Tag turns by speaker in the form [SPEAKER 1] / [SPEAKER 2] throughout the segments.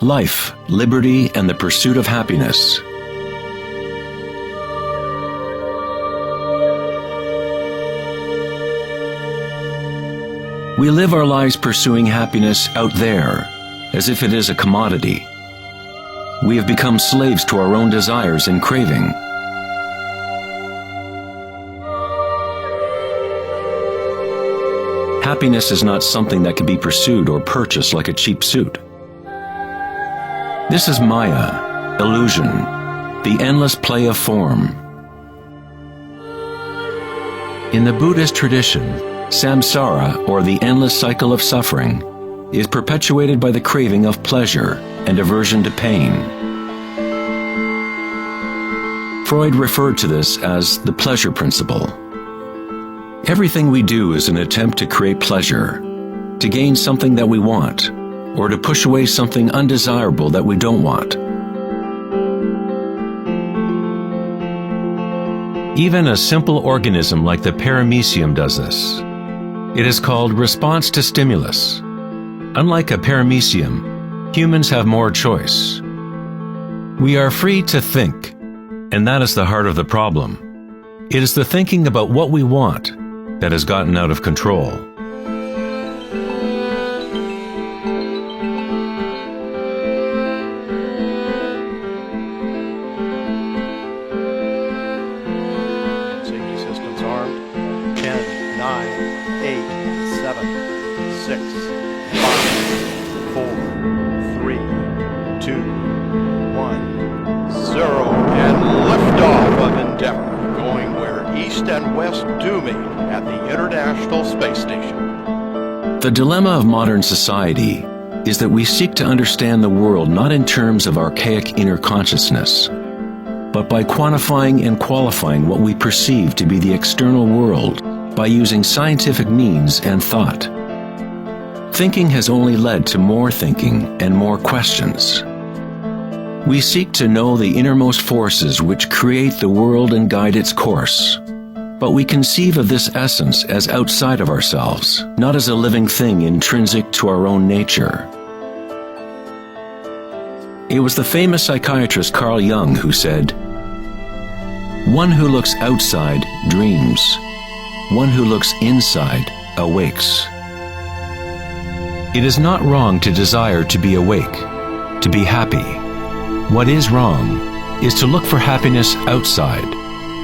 [SPEAKER 1] life, liberty, and the pursuit of happiness. We live our lives pursuing happiness out there, as if it is a commodity. We have become slaves to our own desires and craving. Happiness is not something that can be pursued or purchased like a cheap suit. This is Maya, illusion, the endless play of form. In the Buddhist tradition, samsara, or the endless cycle of suffering, is perpetuated by the craving of pleasure and aversion to pain. Freud referred to this as the pleasure principle. Everything we do is an attempt to create pleasure, to gain something that we want, or to push away something undesirable that we don't want. Even a simple organism like the paramecium does this. It is called response to stimulus. Unlike a paramecium, humans have more choice. We are free to think, and that is the heart of the problem. It is the thinking about what we want that has gotten out of control.
[SPEAKER 2] Safety systems armed. 10, 9, 8, 7, 6, 5, 4, 3, 2, 1, 0, and liftoff of Endeavour, going where east and west do meet at the International Space Station.
[SPEAKER 1] The dilemma of modern society is that we seek to understand the world not in terms of archaic inner consciousness, but by quantifying and qualifying what we perceive to be the external world by using scientific means and thought. Thinking has only led to more thinking and more questions. We seek to know the innermost forces which create the world and guide its course. But we conceive of this essence as outside of ourselves, not as a living thing intrinsic to our own nature. It was the famous psychiatrist Carl Jung who said, "One who looks outside dreams. One who looks inside awakes." It is not wrong to desire to be awake, to be happy. What is wrong is to look for happiness outside,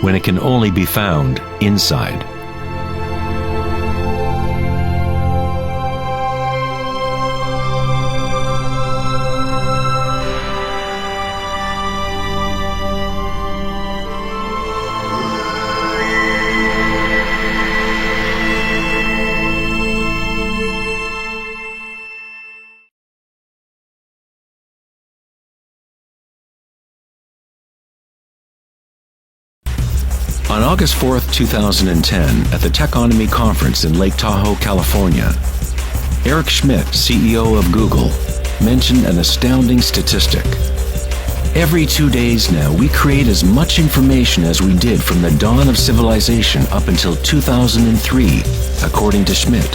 [SPEAKER 1] when it can only be found inside. On August 4th, 2010, at the Techonomy Conference in Lake Tahoe, California, Eric Schmidt, CEO of Google, mentioned an astounding statistic. Every 2 days now, we create as much information as we did from the dawn of civilization up until 2003, according to Schmidt.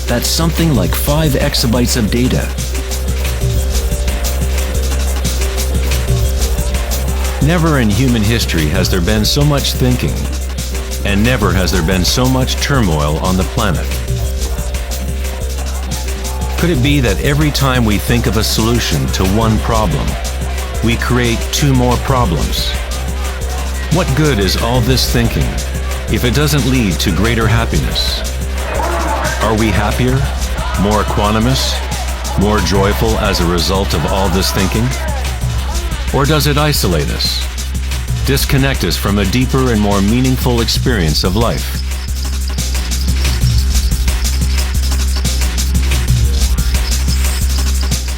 [SPEAKER 1] That's something like 5 exabytes of data. Never in human history has there been so much thinking, and never has there been so much turmoil on the planet. Could it be that every time we think of a solution to one problem, we create 2 more problems? What good is all this thinking if it doesn't lead to greater happiness? Are we happier, more equanimous, more joyful as a result of all this thinking? Or does it isolate us, disconnect us from a deeper and more meaningful experience of life?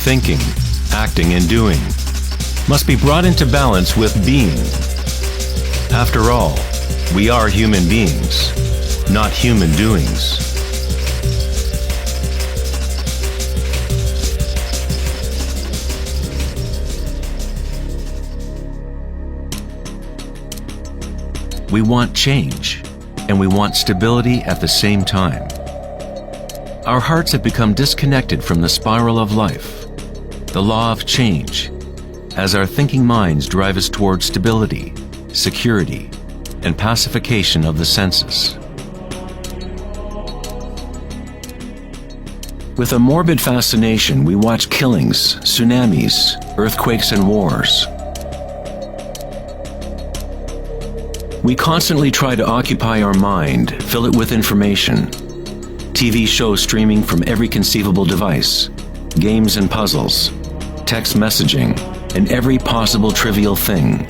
[SPEAKER 1] Thinking, acting, and doing must be brought into balance with being. After all, we are human beings, not human doings. We want change, and we want stability at the same time. Our hearts have become disconnected from the spiral of life, the law of change, as our thinking minds drive us towards stability, security, and pacification of the senses. With a morbid fascination, we watch killings, tsunamis, earthquakes, and wars. We constantly try to occupy our mind, fill it with information. TV shows streaming from every conceivable device, games and puzzles, text messaging, and every possible trivial thing.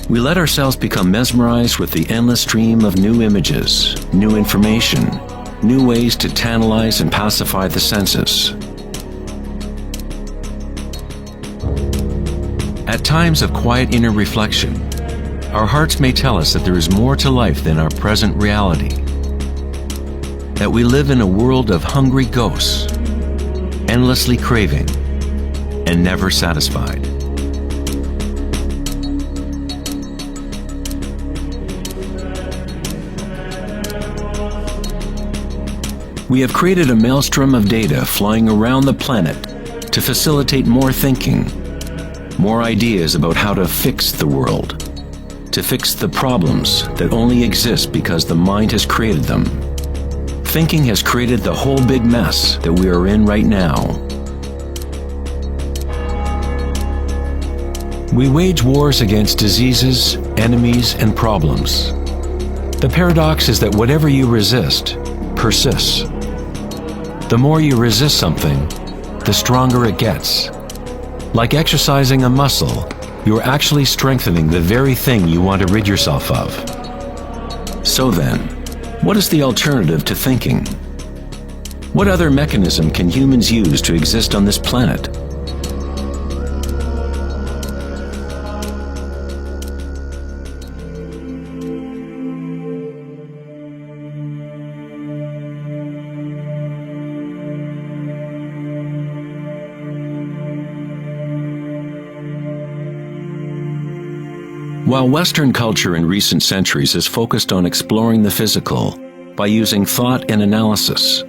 [SPEAKER 1] We let ourselves become mesmerized with the endless stream of new images, new information, new ways to tantalize and pacify the senses. At times of quiet inner reflection, our hearts may tell us that there is more to life than our present reality, that we live in a world of hungry ghosts, endlessly craving, and never satisfied. We have created a maelstrom of data flying around the planet to facilitate more thinking, more ideas about how to fix the world, to fix the problems that only exist because the mind has created them. Thinking has created the whole big mess that we are in right now. We wage wars against diseases, enemies, and problems. The paradox is that whatever you resist persists. The more you resist something, the stronger it gets. Like exercising a muscle, you are actually strengthening the very thing you want to rid yourself of. So then, what is the alternative to thinking? What other mechanism can humans use to exist on this planet? While Western culture in recent centuries has focused on exploring the physical by using thought and analysis,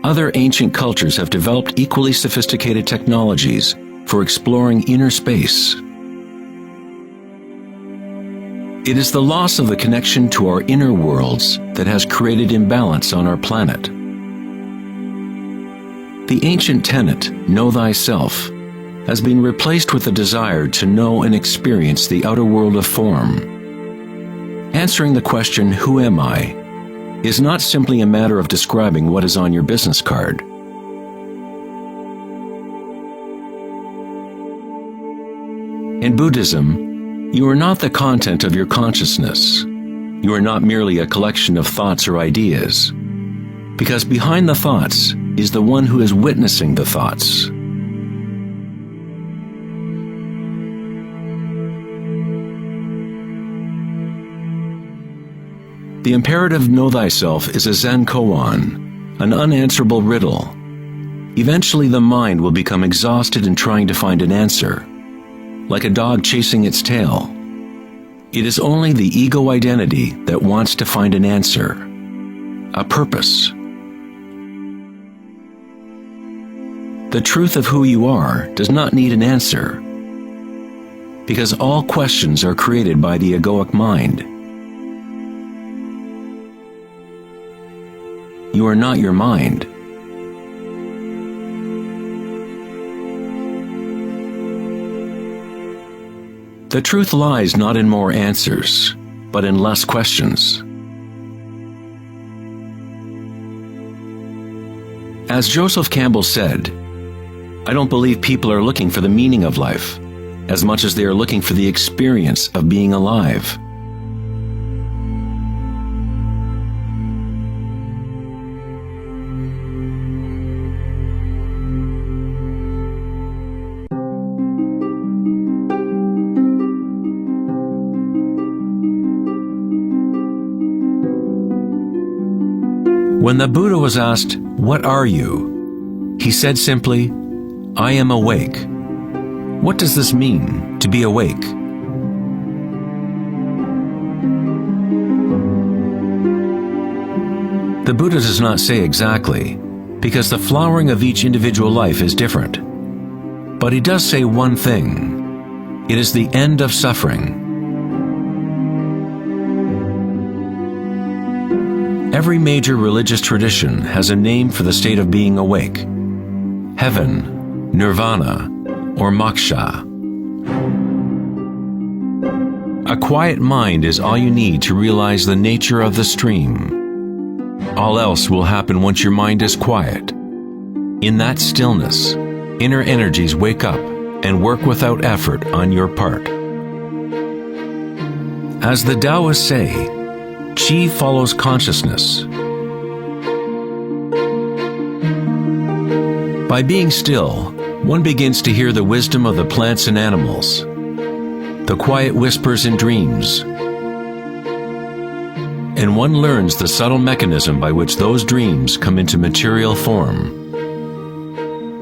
[SPEAKER 1] other ancient cultures have developed equally sophisticated technologies for exploring inner space. It is the loss of the connection to our inner worlds that has created imbalance on our planet. The ancient tenet, know thyself, has been replaced with the desire to know and experience the outer world of form. Answering the question, who am I, is not simply a matter of describing what is on your business card. In Buddhism, you are not the content of your consciousness. You are not merely a collection of thoughts or ideas, because behind the thoughts is the one who is witnessing the thoughts. The imperative know thyself is a Zen koan, an unanswerable riddle. Eventually the mind will become exhausted in trying to find an answer, like a dog chasing its tail. It is only the ego identity that wants to find an answer, a purpose. The truth of who you are does not need an answer, because all questions are created by the egoic mind. You are not your mind. The truth lies not in more answers, but in less questions. As Joseph Campbell said, I don't believe people are looking for the meaning of life as much as they are looking for the experience of being alive. When the Buddha was asked, "What are you?" he said simply, "I am awake." What does this mean, to be awake? The Buddha does not say exactly, because the flowering of each individual life is different. But he does say one thing. It is the end of suffering. Every major religious tradition has a name for the state of being awake: heaven, nirvana, or moksha. A quiet mind is all you need to realize the nature of the stream. All else will happen once your mind is quiet. In that stillness, inner energies wake up and work without effort on your part. As the Taoists say, Qi follows consciousness. By being still, one begins to hear the wisdom of the plants and animals, the quiet whispers in dreams, and one learns the subtle mechanism by which those dreams come into material form.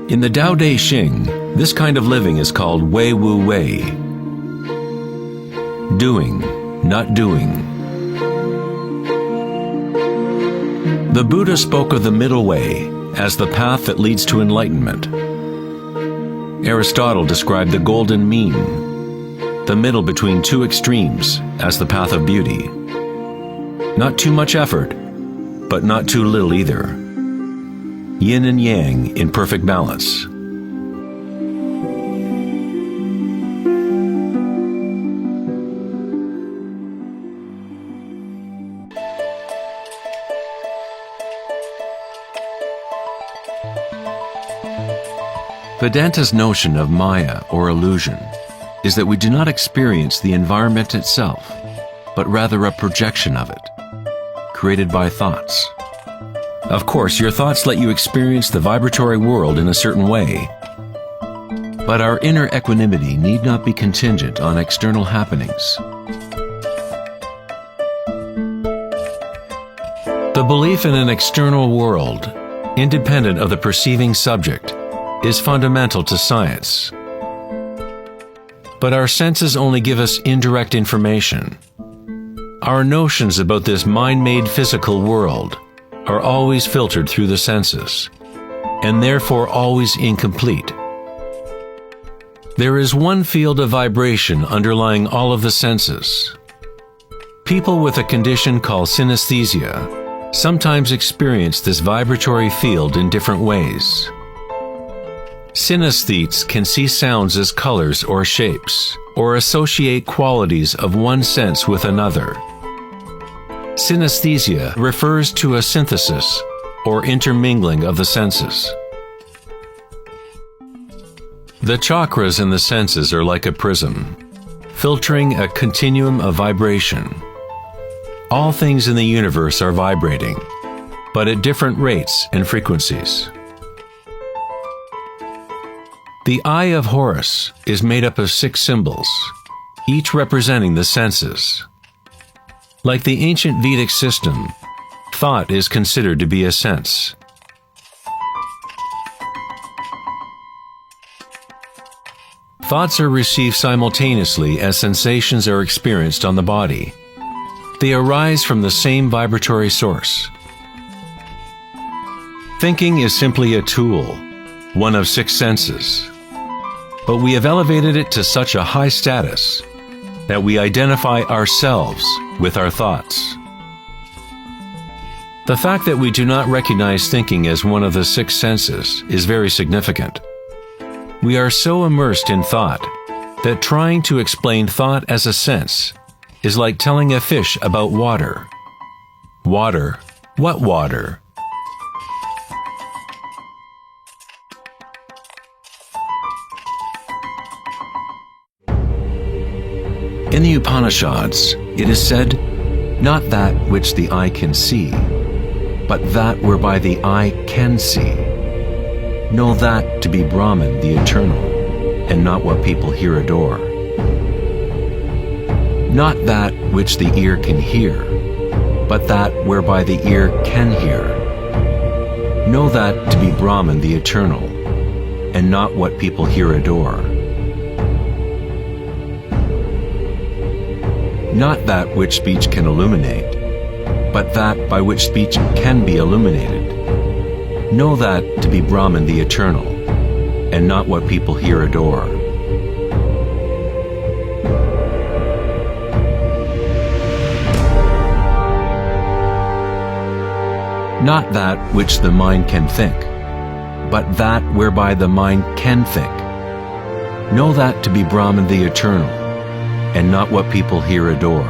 [SPEAKER 1] In the Tao Te Ching, this kind of living is called Wei Wu Wei. Doing, not doing. The Buddha spoke of the middle way as the path that leads to enlightenment. Aristotle described the golden mean, the middle between two extremes, as the path of beauty. Not too much effort, but not too little either. Yin and yang in perfect balance. Vedanta's notion of Maya, or illusion, is that we do not experience the environment itself, but rather a projection of it, created by thoughts. Of course, your thoughts let you experience the vibratory world in a certain way, but our inner equanimity need not be contingent on external happenings. The belief in an external world, independent of the perceiving subject, is fundamental to science. But our senses only give us indirect information. Our notions about this mind-made physical world are always filtered through the senses, and therefore always incomplete. There is one field of vibration underlying all of the senses. People with a condition called synesthesia sometimes experience this vibratory field in different ways. Synesthetes can see sounds as colors or shapes, or associate qualities of one sense with another. Synesthesia refers to a synthesis or intermingling of the senses. The chakras in the senses are like a prism, filtering a continuum of vibration. All things in the universe are vibrating, but at different rates and frequencies. The Eye of Horus is made up of 6 symbols, each representing the senses. Like the ancient Vedic system, thought is considered to be a sense. Thoughts are received simultaneously as sensations are experienced on the body. They arise from the same vibratory source. Thinking is simply a tool, one of 6 senses. But we have elevated it to such a high status that we identify ourselves with our thoughts. The fact that we do not recognize thinking as one of the 6 senses is very significant. We are so immersed in thought that trying to explain thought as a sense is like telling a fish about water. Water? What water? In the Upanishads, it is said, "Not that which the eye can see, but that whereby the eye can see. Know that to be Brahman, the eternal, and not what people here adore. Not that which the ear can hear, but that whereby the ear can hear. Know that to be Brahman, the eternal, and not what people here adore. Not that which speech can illuminate, but that by which speech can be illuminated. Know that to be Brahman, the eternal, and not what people here adore. Not that which the mind can think, but that whereby the mind can think. Know that to be Brahman the Eternal, and not what people here adore.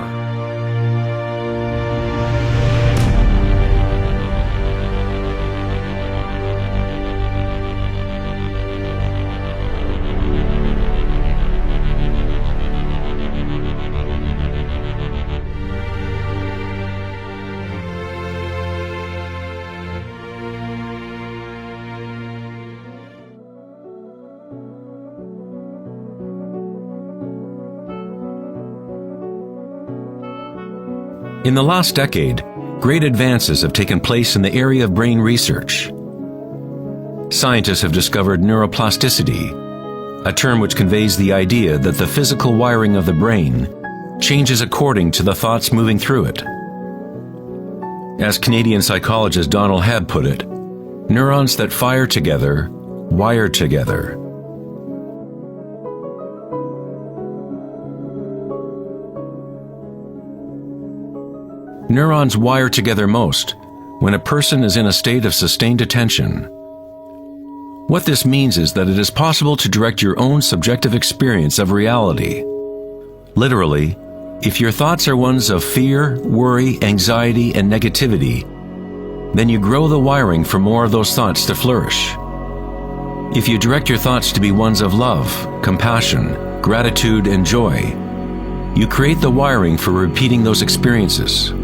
[SPEAKER 1] In the last decade, great advances have taken place in the area of brain research. Scientists have discovered neuroplasticity, a term which conveys the idea that the physical wiring of the brain changes according to the thoughts moving through it. As Canadian psychologist Donald Hebb put it, neurons that fire together, wire together. Neurons wire together most when a person is in a state of sustained attention. What this means is that it is possible to direct your own subjective experience of reality. Literally, if your thoughts are ones of fear, worry, anxiety, and negativity, then you grow the wiring for more of those thoughts to flourish. If you direct your thoughts to be ones of love, compassion, gratitude, and joy, you create the wiring for repeating those experiences.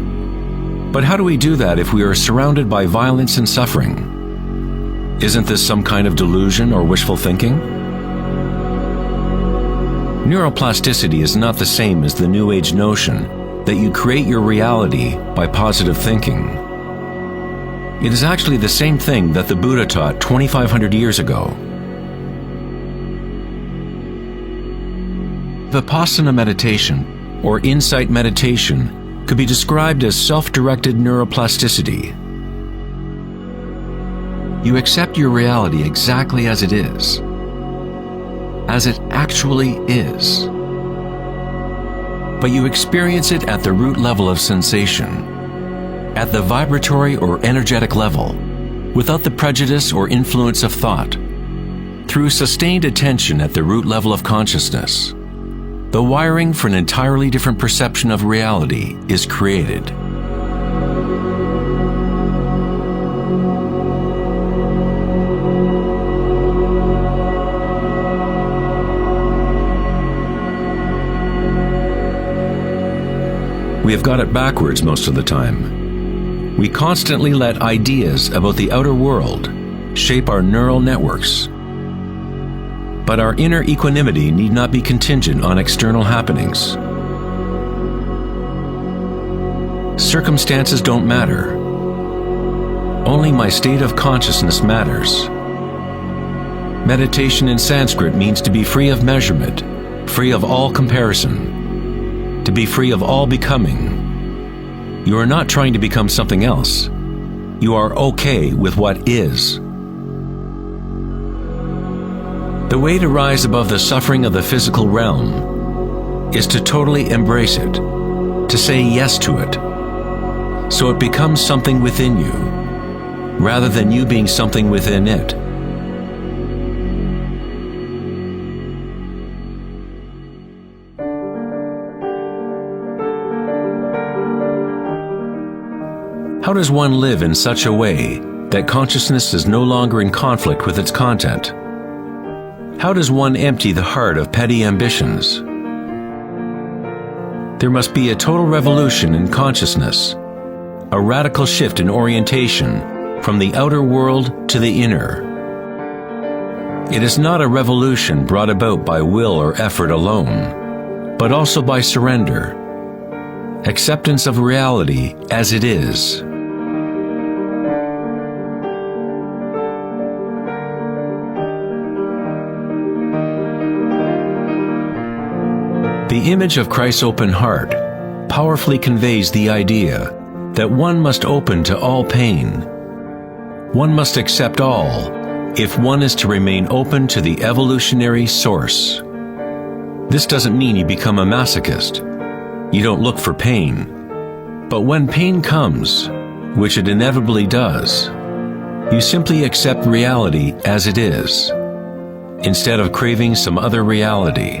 [SPEAKER 1] But how do we do that if we are surrounded by violence and suffering? Isn't this some kind of delusion or wishful thinking? Neuroplasticity is not the same as the New Age notion that you create your reality by positive thinking. It is actually the same thing that the Buddha taught 2,500 years ago. Vipassana meditation, or insight meditation, could be described as self-directed neuroplasticity. You accept your reality exactly as it is, as it actually is. But you experience it at the root level of sensation, at the vibratory or energetic level, without the prejudice or influence of thought, through sustained attention at the root level of consciousness. The wiring for an entirely different perception of reality is created. We have got it backwards most of the time. We constantly let ideas about the outer world shape our neural networks. But our inner equanimity need not be contingent on external happenings. Circumstances don't matter. Only my state of consciousness matters. Meditation in Sanskrit means to be free of measurement, free of all comparison, to be free of all becoming. You are not trying to become something else. You are okay with what is. The way to rise above the suffering of the physical realm is to totally embrace it, to say yes to it, so it becomes something within you, rather than you being something within it. How does one live in such a way that consciousness is no longer in conflict with its content? How does one empty the heart of petty ambitions? There must be a total revolution in consciousness, a radical shift in orientation from the outer world to the inner. It is not a revolution brought about by will or effort alone, but also by surrender, acceptance of reality as it is. The image of Christ's open heart powerfully conveys the idea that one must open to all pain. One must accept all if one is to remain open to the evolutionary source. This doesn't mean you become a masochist. You don't look for pain. But when pain comes, which it inevitably does, you simply accept reality as it is, instead of craving some other reality.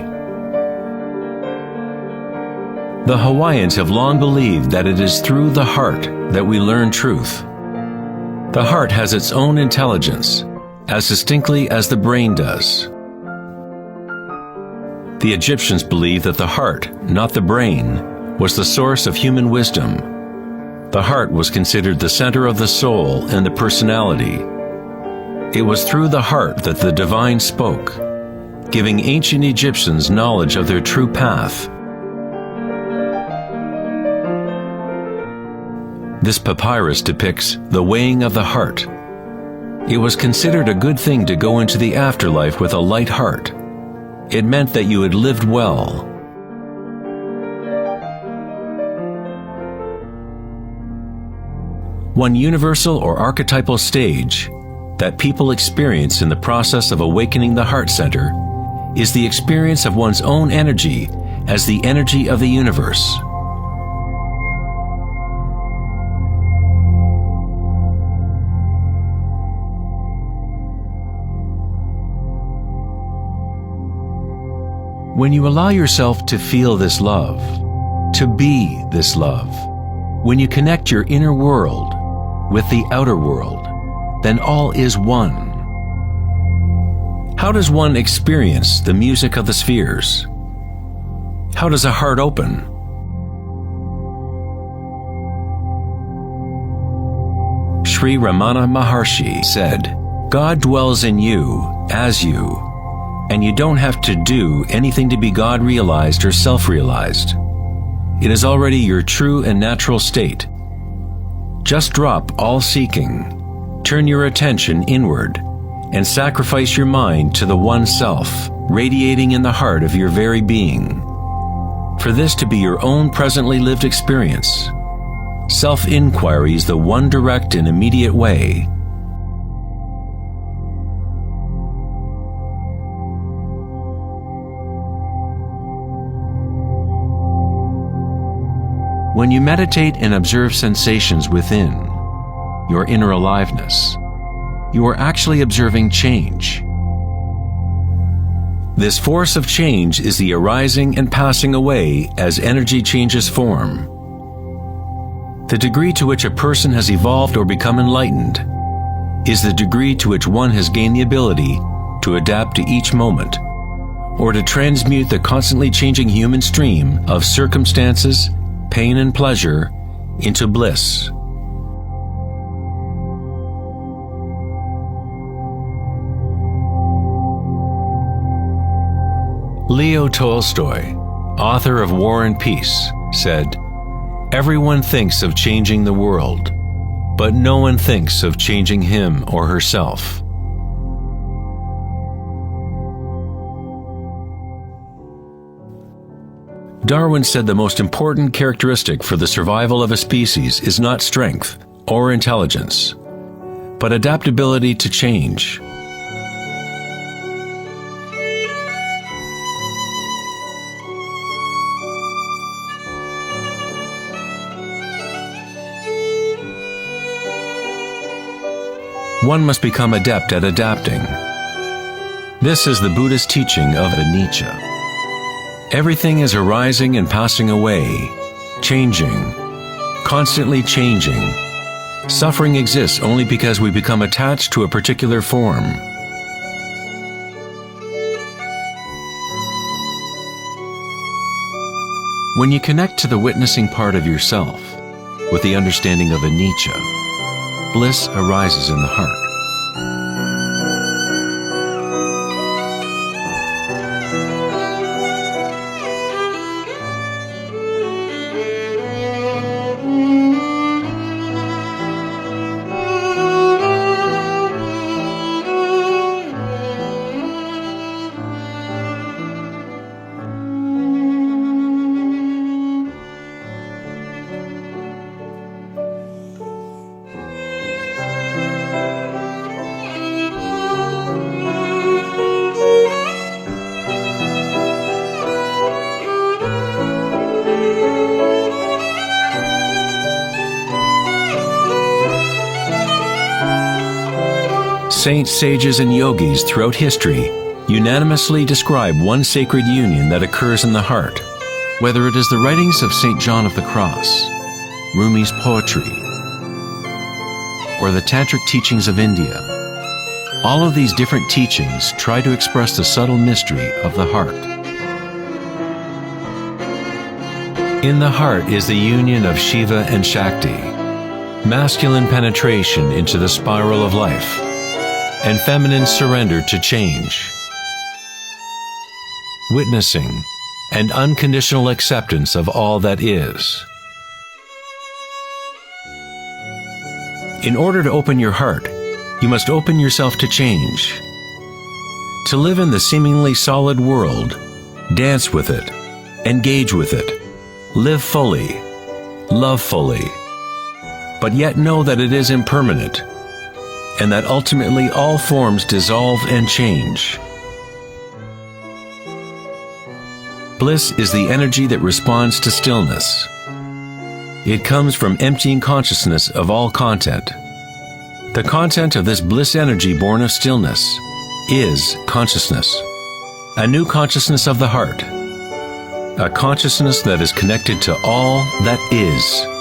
[SPEAKER 1] The Hawaiians have long believed that it is through the heart that we learn truth. The heart has its own intelligence, as distinctly as the brain does. The Egyptians believed that the heart, not the brain, was the source of human wisdom. The heart was considered the center of the soul and the personality. It was through the heart that the divine spoke, giving ancient Egyptians knowledge of their true path. This papyrus depicts the weighing of the heart. It was considered a good thing to go into the afterlife with a light heart. It meant that you had lived well. One universal or archetypal stage that people experience in the process of awakening the heart center is the experience of one's own energy as the energy of the universe. When you allow yourself to feel this love, to be this love, when you connect your inner world with the outer world, then all is one. How does one experience the music of the spheres? How does a heart open? Sri Ramana Maharshi said, "God dwells in you, as you, and you don't have to do anything to be God-realized or self-realized. It is already your true and natural state. Just drop all seeking, turn your attention inward, and sacrifice your mind to the one self, radiating in the heart of your very being. For this to be your own presently lived experience, self-inquiry is the one direct and immediate way. When you meditate and observe sensations within, your inner aliveness, you are actually observing change. This force of change is the arising and passing away as energy changes form. The degree to which a person has evolved or become enlightened is the degree to which one has gained the ability to adapt to each moment, or to transmute the constantly changing human stream of circumstances, pain and pleasure, into bliss. Leo Tolstoy, author of War and Peace, said, "Everyone thinks of changing the world, but no one thinks of changing him or herself." Darwin said the most important characteristic for the survival of a species is not strength or intelligence, but adaptability to change. One must become adept at adapting. This is the Buddhist teaching of anicca. Everything is arising and passing away, changing, constantly changing. Suffering exists only because we become attached to a particular form. When you connect to the witnessing part of yourself with the understanding of anicca, bliss arises in the heart. Saints, sages, and yogis throughout history unanimously describe one sacred union that occurs in the heart. Whether it is the writings of St. John of the Cross, Rumi's poetry, or the tantric teachings of India, all of these different teachings try to express the subtle mystery of the heart. In the heart is the union of Shiva and Shakti, masculine penetration into the spiral of life, and feminine surrender to change, witnessing and unconditional acceptance of all that is. In order to open your heart, you must open yourself to change. To live in the seemingly solid world, dance with it, engage with it, live fully, love fully, but yet know that it is impermanent, and that ultimately all forms dissolve and change. Bliss is the energy that responds to stillness. It comes from emptying consciousness of all content. The content of this bliss energy born of stillness is consciousness, a new consciousness of the heart, a consciousness that is connected to all that is.